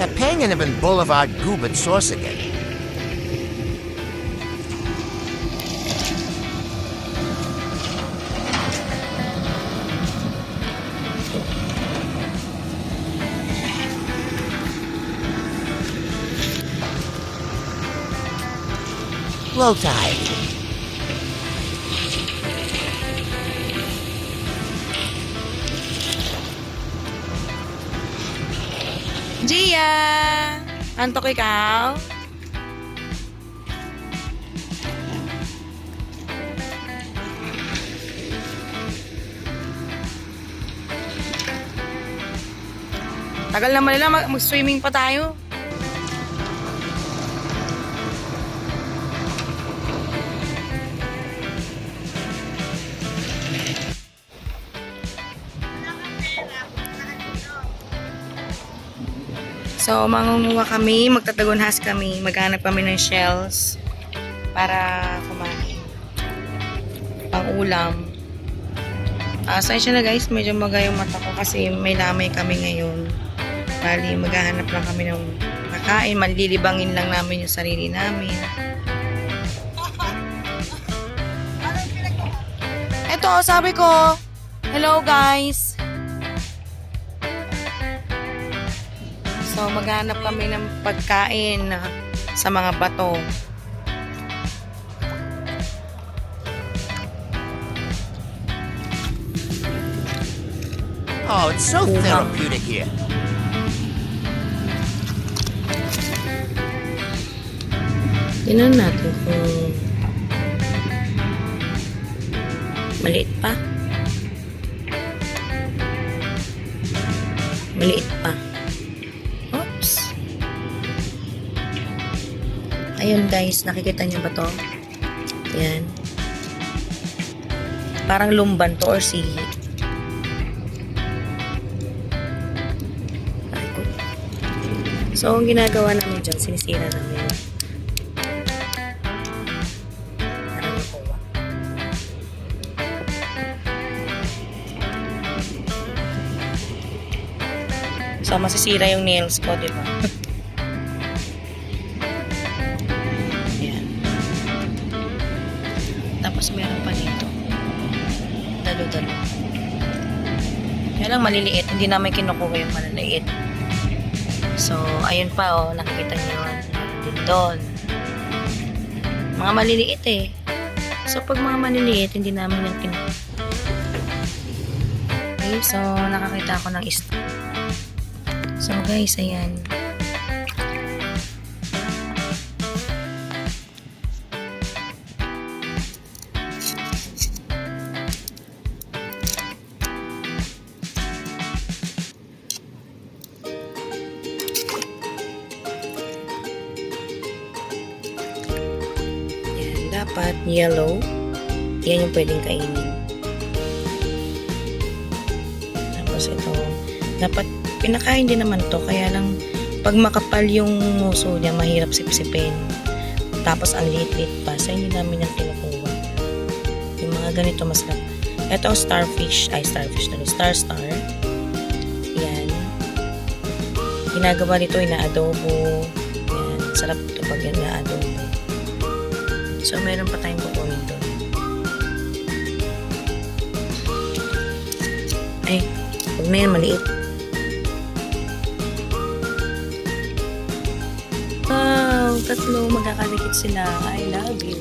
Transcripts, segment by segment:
Napanganibin Boulevard gubat sauce again. Low tide. Gia! Antok ikaw? Tagal naman nila, mag-swimming pa tayo. So, mangunguha kami, magtatagunhas kami, maghanap kami ng shells para kumain. Pang-ulam. Sensya na guys, medyo maga yung mata ko kasi may lamay kami ngayon. Bali, maghahanap lang kami ng makain, malilibangin lang namin yung sarili namin. Eto, sabi ko, hello guys! So, maghanap kami ng pagkain sa mga bato. Oh, it's so therapeutic here. Tingnan natin kung maliit pa. Maliit pa. Oops. Ayun guys, nakikita niyo ba to? Ayan. Parang lumban to or sili. So, ang ginagawa namin dyan, sinisira namin. Parang nakuha. So, masisira yung nails ko, di ba? Ayan. Tapos, meron pa dito. Dalo-dalo. Kaya lang maliliit. Hindi namin kinukuha yung maliliit. So, ayun pa, oh, nakikita niyo yun. Din doon. Mga maliliit eh. So, pag mga maliliit, hindi namin yung kinukuha. Okay, so, nakakita ako ng isda. So, guys, ayan. Dapat yellow. Yan yung pwedeng kainin. Tapos ito. Dapat pinakain din naman to. Kaya lang pag makapal yung muso niya, mahirap sipsipin. Tapos ang liit-liit pa. So hindi namin yung kinukuha. Yung mga ganito masarap. Ito starfish. Ay starfish na. Star. Yan. Ginagawa nito ina-adobo. Yan. Sarap ito pag yan na-adobo. So, meron pa tayong kukunin doon. Ay, huwag na yan, maliit. Wow, tatlo, magkakadikit sila. I love you.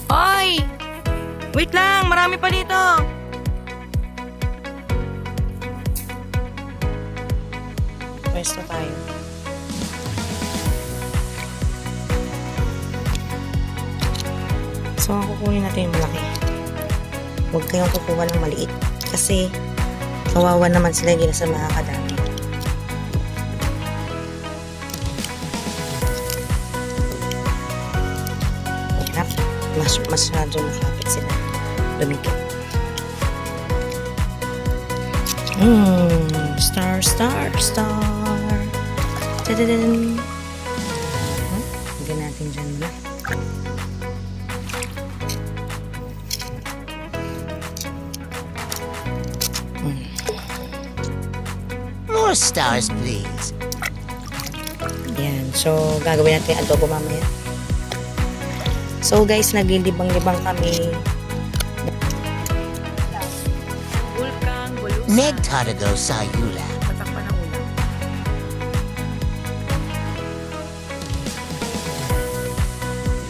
Hoy! Wait lang, marami pa dito. Pwesto tayo. So, ang kukunin natin yung malaki. Huwag kayong kukuha ng maliit. Kasi, kawawa naman sila, hindi na sa makakadami. Hirap. Masyado makapit sila. Lumikit. Star. Tadadam. Lagyan natin dyan na. More stars, please. Yan. So, gagawin natin yung adobo mamaya. So, guys, naglilibang-libang kami. Bulkang, bulusan. Negtarigo sayula. Patakpan ng ulam.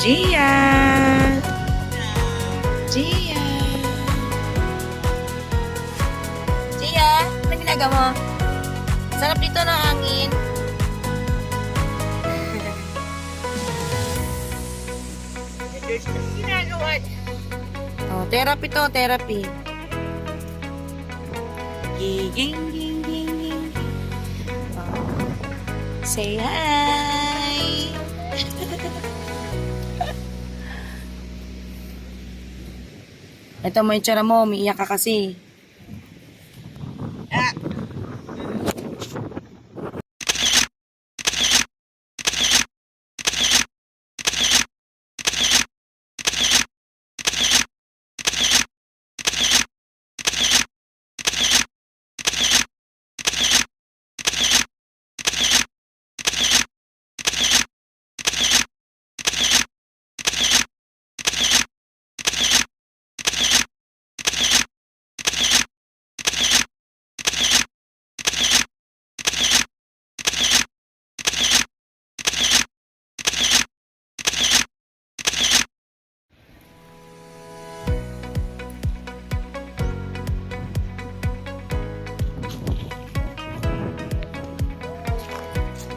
Gia! Gia! Gia! Ano ginagawa mo? Sarap dito ng hangin. Oh, therapy to, therapy. Ging, ging, ging, ging, ging. Oh. Say hi! Ito mo yung tsara mo, umiiyak ka kasi. Ah.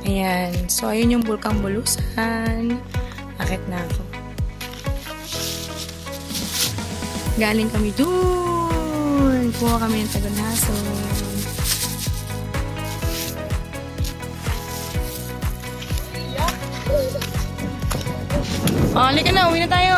Ayan. So, ayun yung bulkang bulusan. Akit na ako. Galing kami dun. Kuha kami ng Tagonason. Oh, halika na. Uwi na tayo.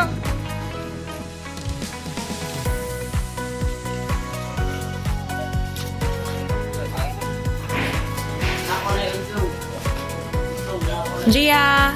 Gia!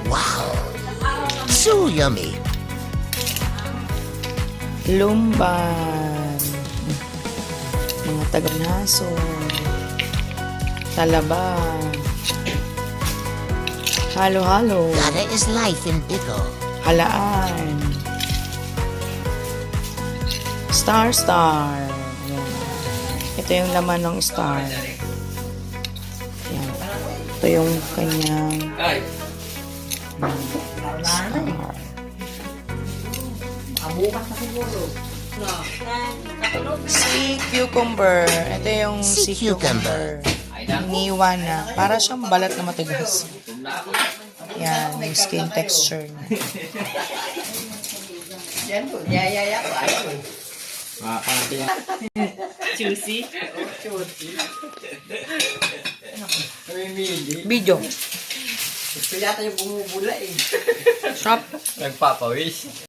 Wow. So yummy. Lumban. Mga Tagonason. Talaba. Halo-halo. That is life in Bicol. Halaan. Star. Ayan. Ito yung laman ng star. Ayan. Ito yung kanyang star. Sea cucumber. Ito yung Sea sea cucumber. Iniwan na. Para siyang balat na matigas. Yan, yung skin texture niya. Juicy. Video. Gusto yata yung bumubula eh. Shop. Nagpapawis.